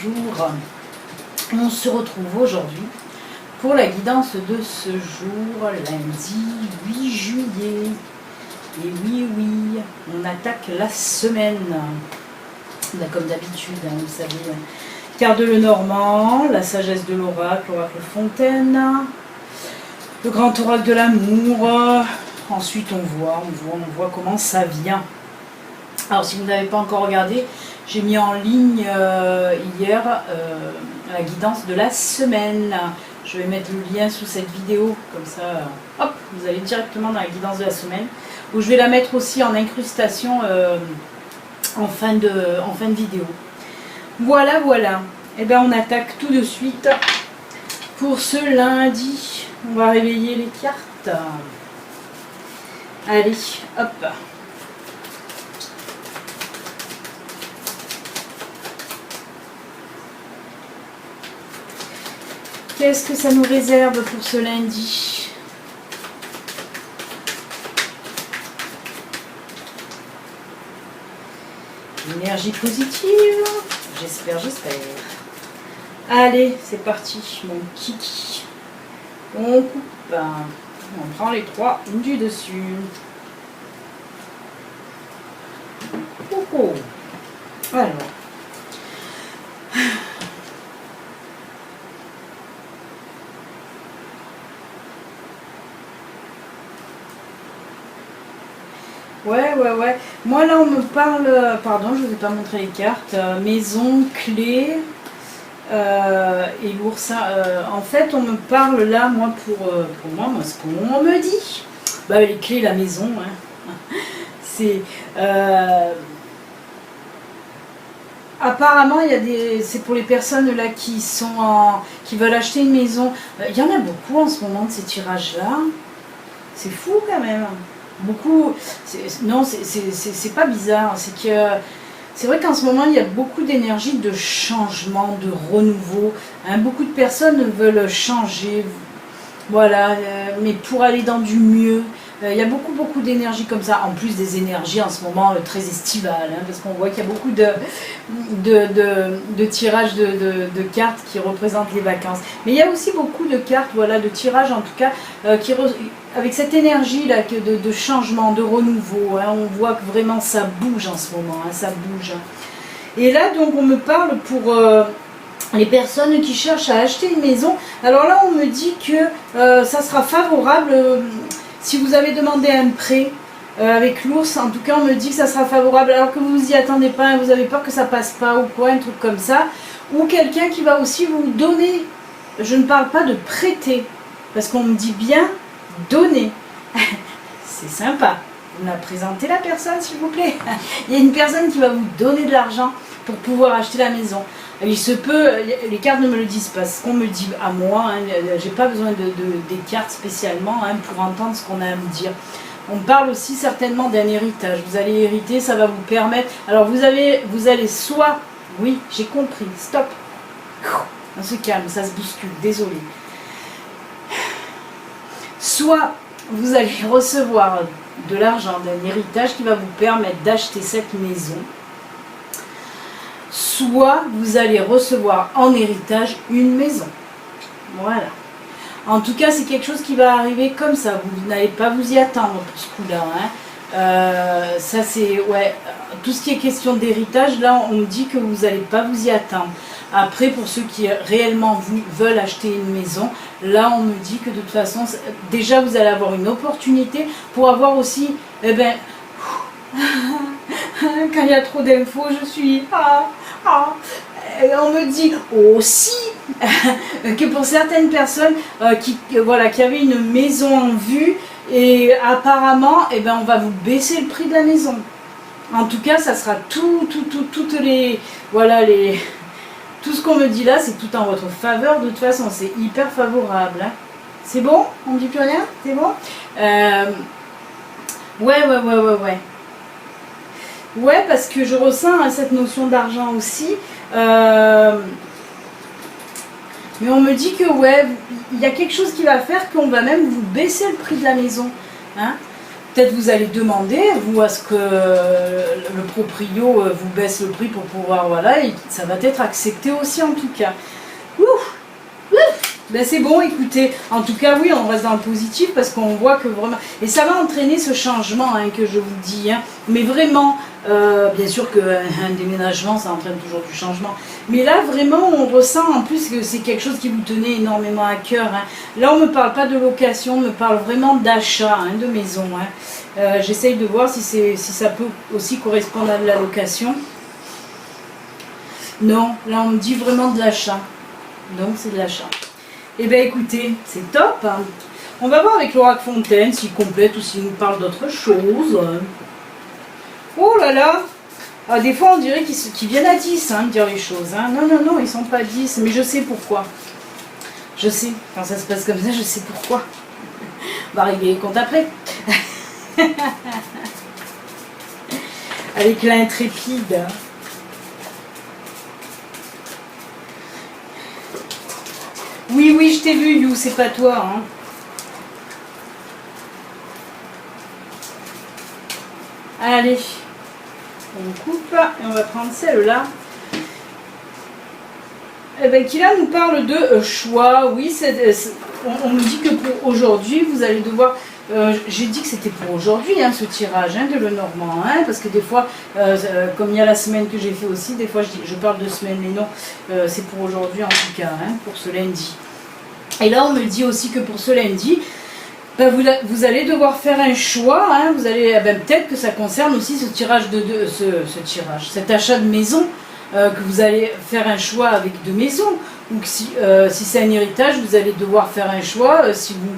bonjour. On se retrouve aujourd'hui pour la guidance de ce jour, lundi 8 juillet. Et oui, on attaque la semaine. Comme d'habitude, vous savez, carte de Lenormand, la sagesse de l'oracle, l'oracle Fontaine, le grand oracle de l'amour. Ensuite, on voit comment ça vient. Alors, si vous n'avez pas encore regardé, j'ai mis en ligne hier la guidance de la semaine. Je vais mettre le lien sous cette vidéo, comme ça, hop, vous allez directement dans la guidance de la semaine. Où je vais la mettre aussi en incrustation en fin de vidéo. Voilà. Et bien, on attaque tout de suite pour ce lundi. On va réveiller les cartes. Allez, hop. Qu'est-ce que ça nous réserve pour ce lundi? Énergie positive, j'espère. Allez, c'est parti, mon kiki. On coupe, on prend les trois du dessus. Oh. Alors. Ouais. Moi là on me parle, pardon, je ne vous ai pas montré les cartes, maison, clé et l'ours. En fait on me parle là, moi pour moi, ce qu'on me dit. Bah les clés, la maison, hein. C'est apparemment c'est pour les personnes là qui veulent acheter une maison. Il y en a beaucoup en ce moment de ces tirages là. C'est fou quand même. Beaucoup, non, c'est pas bizarre, c'est que c'est vrai qu'en ce moment il y a beaucoup d'énergie de changement, de renouveau, hein. Beaucoup de personnes veulent changer, voilà, mais pour aller dans du mieux. Il y a beaucoup d'énergie comme ça, en plus des énergies en ce moment très estivales, hein, parce qu'on voit qu'il y a beaucoup de tirages de cartes qui représentent les vacances. Mais il y a aussi beaucoup de cartes, voilà, de tirages en tout cas, avec cette énergie là de changement, de renouveau, hein. On voit que vraiment ça bouge en ce moment, hein, ça bouge. Et là donc on me parle pour les personnes qui cherchent à acheter une maison. Alors là on me dit que ça sera favorable. Si vous avez demandé un prêt avec l'ours, en tout cas on me dit que ça sera favorable alors que vous vous y attendez pas, hein, vous avez peur que ça passe pas ou quoi, un truc comme ça. Ou quelqu'un qui va aussi vous donner, je ne parle pas de prêter, parce qu'on me dit bien donner. C'est sympa. Vous me présentez la personne s'il vous plaît. Il y a une personne qui va vous donner de l'argent pour pouvoir acheter la maison. Il se peut, les cartes ne me le disent pas, ce qu'on me dit à moi, hein, j'ai pas besoin des cartes spécialement, hein, pour entendre ce qu'on a à me dire. On parle aussi certainement d'un héritage, vous allez hériter, ça va vous permettre, alors vous allez soit, oui j'ai compris, stop, on se calme, ça se bouscule, désolé. Soit vous allez recevoir de l'argent, d'un héritage qui va vous permettre d'acheter cette maison, soit vous allez recevoir en héritage une maison. Voilà. En tout cas, c'est quelque chose qui va arriver comme ça. Vous n'allez pas vous y attendre pour ce coup-là, hein. Ça, c'est... Ouais. Tout ce qui est question d'héritage, là, on me dit que vous n'allez pas vous y attendre. Après, pour ceux qui réellement veulent acheter une maison, là, on me dit que de toute façon, déjà, vous allez avoir une opportunité pour avoir aussi... Eh ben... Quand il y a trop d'infos, je suis... On me dit aussi que pour certaines personnes qui avaient une maison en vue, et apparemment, eh ben, on va vous baisser le prix de la maison. En tout cas, ça sera toutes les... Voilà, tout ce qu'on me dit là, c'est tout en votre faveur. De toute façon, c'est hyper favorable. Hein. C'est bon? On ne dit plus rien? C'est bon? Ouais. Ouais, parce que je ressens, hein, cette notion d'argent aussi. Mais on me dit que ouais, il y a quelque chose qui va faire qu'on va même vous baisser le prix de la maison. Hein. peut-être vous allez demander, vous, à ce que le proprio vous baisse le prix pour pouvoir, voilà, et ça va être accepté aussi en tout cas. Ouh, ouh. Ben c'est bon, écoutez, en tout cas oui, on reste dans le positif parce qu'on voit que vraiment, et ça va entraîner ce changement hein, que je vous dis, hein, mais vraiment, bien sûr qu'un déménagement ça entraîne toujours du changement, mais là vraiment on ressent en plus que c'est quelque chose qui vous tenait énormément à cœur, hein. Là on ne me parle pas de location, on me parle vraiment d'achat hein, de maison, hein. J'essaye de voir si ça peut aussi correspondre à de la location. Non, là on me dit vraiment de l'achat, donc c'est de l'achat. Eh bien écoutez, c'est top hein. On va voir avec l'oracle Fontaine s'il complète ou s'il nous parle d'autre chose. Oh là là ah, des fois on dirait qu'ils viennent à 10 hein, dire les choses. Hein. Non, non, non, ils sont pas 10, mais je sais pourquoi. Je sais, quand ça se passe comme ça, je sais pourquoi. On va régler les comptes après. Avec l'intrépide. Oui, oui, je t'ai vu, You, c'est pas toi. Hein. Allez, on coupe et on va prendre celle-là. Eh ben, qui là nous parle de choix. Oui, on nous dit que pour aujourd'hui, vous allez devoir... j'ai dit que c'était pour aujourd'hui, hein, ce tirage hein, de Lenormand, hein, parce que des fois, comme il y a la semaine que j'ai fait aussi, des fois je parle de semaine, mais non, c'est pour aujourd'hui en tout cas, hein, pour ce lundi. Et là, on me dit aussi que pour ce lundi, ben, vous allez devoir faire un choix, hein, vous allez, ben, peut-être que ça concerne aussi ce tirage cet achat de maison, que vous allez faire un choix avec deux maisons, ou que si c'est un héritage, vous allez devoir faire un choix si vous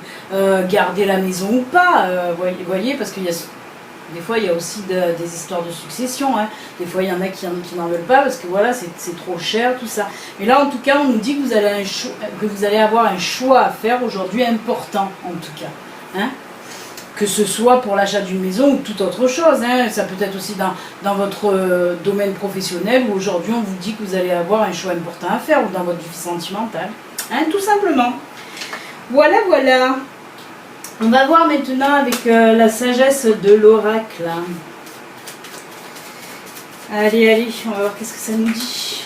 gardez la maison ou pas, voyez, parce qu'il y a des fois il y a aussi des histoires de succession, hein. Des fois il y en a qui n'en veulent pas parce que voilà c'est trop cher tout ça. Mais là en tout cas on nous dit que vous allez avoir un choix à faire aujourd'hui important en tout cas. Hein, que ce soit pour l'achat d'une maison ou toute autre chose, hein. Ça peut être aussi dans votre domaine professionnel où aujourd'hui on vous dit que vous allez avoir un choix important à faire ou dans votre vie sentimentale, hein, tout simplement. Voilà, voilà. On va voir maintenant avec la sagesse de l'oracle. Allez, allez, on va voir qu'est-ce que ça nous dit.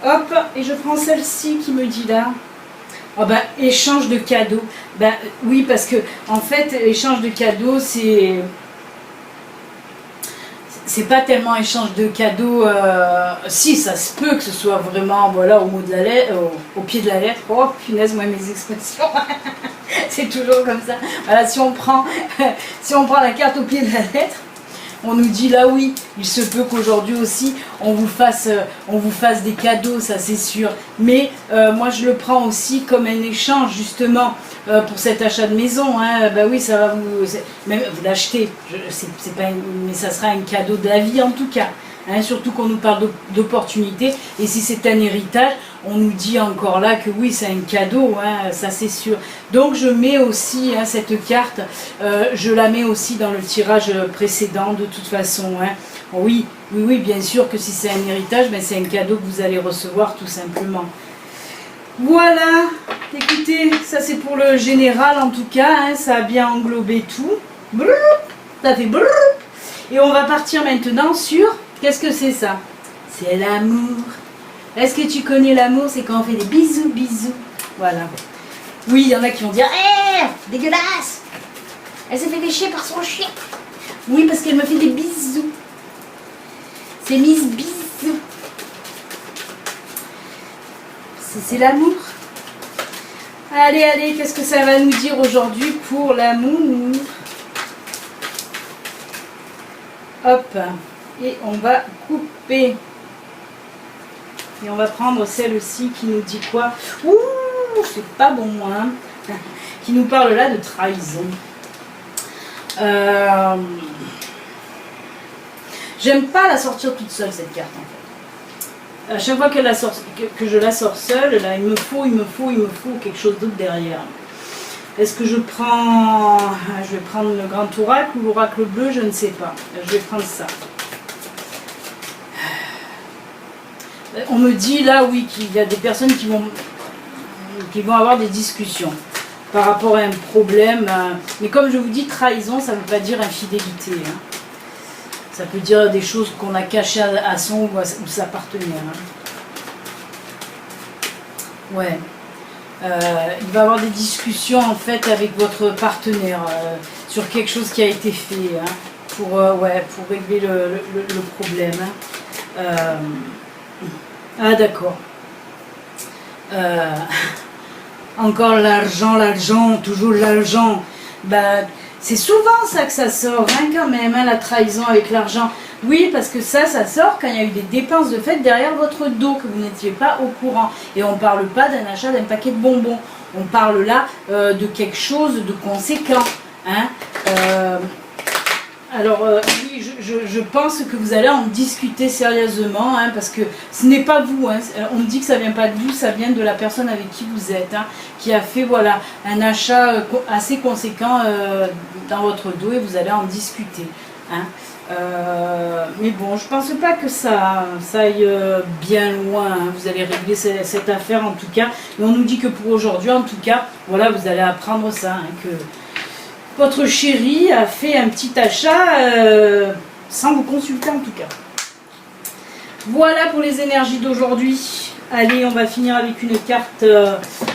Hop, et je prends celle-ci qui me dit là. Oh ben, échange de cadeaux. Ben oui, parce que en fait, échange de cadeaux, c'est pas tellement échange de cadeaux. Si, ça se peut que ce soit vraiment, voilà, au mot de la lettre, au pied de la lettre. Oh, punaise, moi mes expressions. C'est toujours comme ça. Voilà, si on prend la carte au pied de la lettre. On nous dit là oui, il se peut qu'aujourd'hui aussi on vous fasse des cadeaux, ça c'est sûr. Mais moi je le prends aussi comme un échange justement pour cet achat de maison. Hein. Bah oui, ça va même vous l'achetez, mais ça sera un cadeau de la vie en tout cas. Hein, surtout qu'on nous parle d'opportunités. Et si c'est un héritage, on nous dit encore là que oui, c'est un cadeau, hein, ça c'est sûr. Donc je mets aussi hein, cette carte, je la mets aussi dans le tirage précédent de toute façon. Hein. Oui, oui, oui, bien sûr que si c'est un héritage, ben, c'est un cadeau que vous allez recevoir tout simplement. Voilà, écoutez, ça c'est pour le général en tout cas, hein, ça a bien englobé tout. Brrr, ça fait brrr. Et on va partir maintenant sur... Qu'est-ce que c'est ça? C'est l'amour. Est-ce que tu connais l'amour? C'est quand on fait des bisous, bisous. Voilà. Oui, il y en a qui vont dire « dégueulasse! Elle s'est fait lécher par son chien. » Oui, parce qu'elle me fait des bisous. C'est Miss Bisous. C'est l'amour. Allez, allez, qu'est-ce que ça va nous dire aujourd'hui pour l'amour? Hop. Et on va couper. Et on va prendre celle-ci qui nous dit quoi? Ouh, c'est pas bon, hein. Qui nous parle là de trahison. J'aime pas la sortir toute seule cette carte en fait. À chaque fois que je la sors seule, là, il me faut quelque chose d'autre derrière. Est-ce que je vais prendre le grand oracle ou l'oracle bleu? Je ne sais pas. Je vais prendre ça. On me dit là, oui, qu'il y a des personnes qui vont avoir des discussions par rapport à un problème. Mais comme je vous dis, trahison, ça ne veut pas dire infidélité. Hein. Ça peut dire des choses qu'on a cachées à son ou sa partenaire. Hein. Ouais. Il va y avoir des discussions en fait avec votre partenaire sur quelque chose qui a été fait hein, pour régler le problème. Hein. Ah d'accord. Encore l'argent, toujours l'argent. Ben, c'est souvent ça que ça sort, hein, quand même, hein, la trahison avec l'argent. Oui, parce que ça sort quand il y a eu des dépenses de fait derrière votre dos, que vous n'étiez pas au courant. Et on ne parle pas d'un achat d'un paquet de bonbons. On parle là de quelque chose de conséquent. Hein. Alors, oui, je pense que vous allez en discuter sérieusement, hein, parce que ce n'est pas vous. Hein, on me dit que ça ne vient pas de vous, ça vient de la personne avec qui vous êtes, hein, qui a fait voilà, un achat assez conséquent dans votre dos et vous allez en discuter. Hein. Mais bon, je pense pas que ça aille bien loin. Hein. Vous allez régler cette affaire en tout cas. Et on nous dit que pour aujourd'hui, en tout cas, voilà, vous allez apprendre ça, hein, que votre chéri a fait un petit achat sans vous consulter en tout cas. Voilà pour les énergies d'aujourd'hui. Allez, on va finir avec une carte.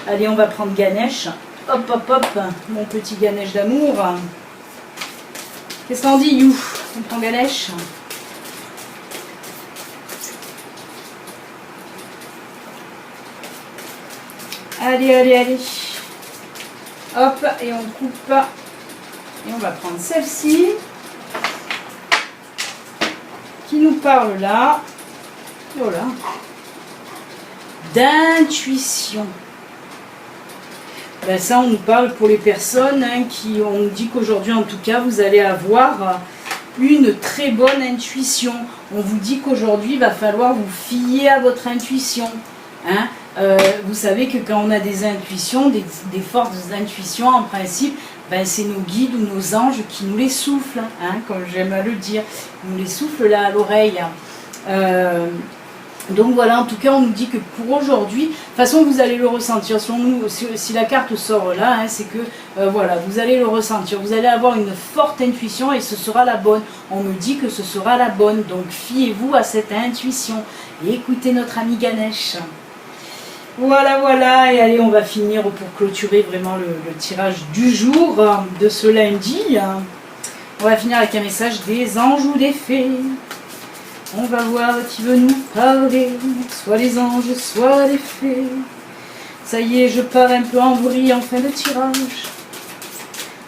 Allez, on va prendre Ganesh. Hop, hop, hop, mon petit Ganesh d'amour. Qu'est-ce qu'on dit, You? On prend Ganesh. Allez, allez, allez. Hop, et on coupe. Et on va prendre celle-ci. Qui nous parle là. Voilà. D'intuition. Ben ça, on nous parle pour les personnes hein, qui on nous dit qu'aujourd'hui, en tout cas, vous allez avoir une très bonne intuition. On vous dit qu'aujourd'hui, il va falloir vous fier à votre intuition. Hein. Vous savez que quand on a des intuitions, des fortes intuitions, en principe, ben c'est nos guides ou nos anges qui nous les soufflent, hein, comme j'aime à le dire. Ils nous les soufflent là à l'oreille. Donc voilà, en tout cas, on nous dit que pour aujourd'hui, de toute façon, vous allez le ressentir. Selon nous, si la carte sort là, hein, c'est que voilà, vous allez le ressentir. Vous allez avoir une forte intuition et ce sera la bonne. On me dit que ce sera la bonne. Donc fiez-vous à cette intuition et écoutez notre ami Ganesh. Voilà, voilà. Et allez, on va finir pour clôturer vraiment le tirage du jour de ce lundi. On va finir avec un message des anges ou des fées. On va voir qui veut nous parler, soit les anges, soit les fées. Ça y est, je pars un peu en vrille en fin de tirage.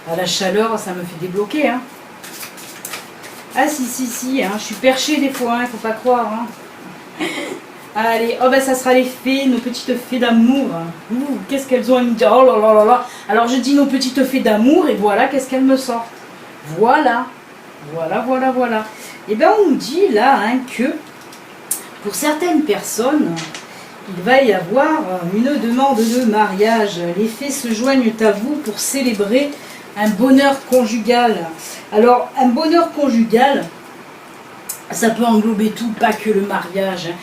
Ah, la chaleur, ça me fait débloquer. Hein. Ah si, hein, je suis perchée des fois, hein, faut pas croire. Hein. Allez, oh ben ça sera les fées, nos petites fées d'amour. Qu'est-ce qu'elles ont à nous dire? Oh là là là là. Alors je dis nos petites fées d'amour et voilà qu'est-ce qu'elles me sortent. Voilà. Voilà. Et bien on nous dit là hein, que pour certaines personnes, il va y avoir une demande de mariage. Les fées se joignent à vous pour célébrer un bonheur conjugal. Alors un bonheur conjugal, ça peut englober tout, pas que le mariage. Hein.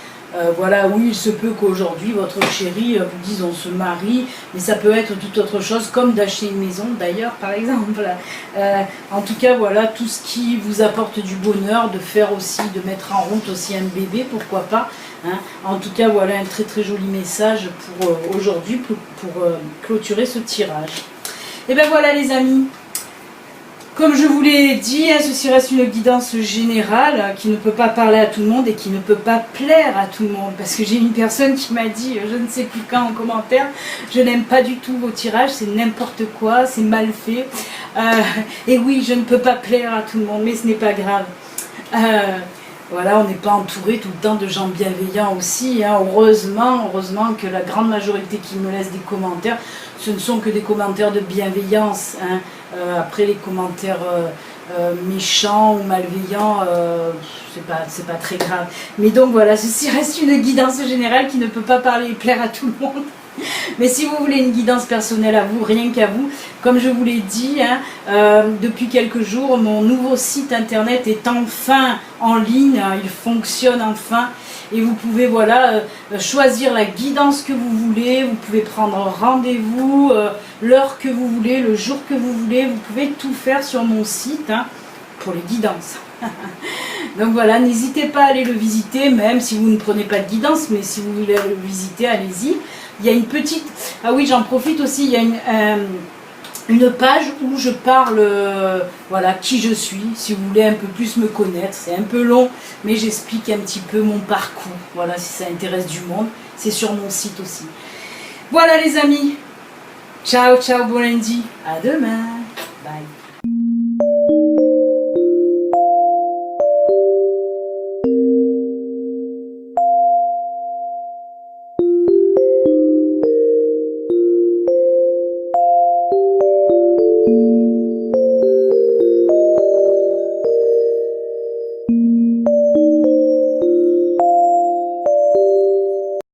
Voilà, oui, il se peut qu'aujourd'hui votre chéri vous dise on se marie, mais ça peut être toute autre chose, comme d'acheter une maison d'ailleurs, par exemple. En tout cas, voilà, tout ce qui vous apporte du bonheur, de faire aussi, de mettre en route aussi un bébé, pourquoi pas. Hein. En tout cas, voilà un très très joli message pour aujourd'hui, pour clôturer ce tirage. Et ben voilà les amis. Comme je vous l'ai dit, hein, ceci reste une guidance générale qui ne peut pas parler à tout le monde et qui ne peut pas plaire à tout le monde. Parce que j'ai une personne qui m'a dit, je ne sais plus quand en commentaire, je n'aime pas du tout vos tirages, c'est n'importe quoi, c'est mal fait. Et oui, je ne peux pas plaire à tout le monde, mais ce n'est pas grave. Voilà, on n'est pas entouré tout le temps de gens bienveillants aussi. Hein. Heureusement que la grande majorité qui me laisse des commentaires, ce ne sont que des commentaires de bienveillance. Hein. Après les commentaires méchants ou malveillants, c'est pas très grave. Mais donc voilà, ceci reste une guidance générale qui ne peut pas parler et plaire à tout le monde. Mais si vous voulez une guidance personnelle à vous, rien qu'à vous, comme je vous l'ai dit, hein, depuis quelques jours, mon nouveau site internet est enfin en ligne, hein, il fonctionne enfin. Et vous pouvez voilà, choisir la guidance que vous voulez, vous pouvez prendre rendez-vous, l'heure que vous voulez, le jour que vous voulez, vous pouvez tout faire sur mon site hein, pour les guidances. Donc voilà, n'hésitez pas à aller le visiter, même si vous ne prenez pas de guidance, mais si vous voulez le visiter, allez-y. Il y a une petite... Ah oui, j'en profite aussi, il y a une page où je parle, voilà, qui je suis, si vous voulez un peu plus me connaître. C'est un peu long, mais j'explique un petit peu mon parcours. Voilà, si ça intéresse du monde, c'est sur mon site aussi. Voilà les amis, ciao, ciao, bon lundi, à demain, bye.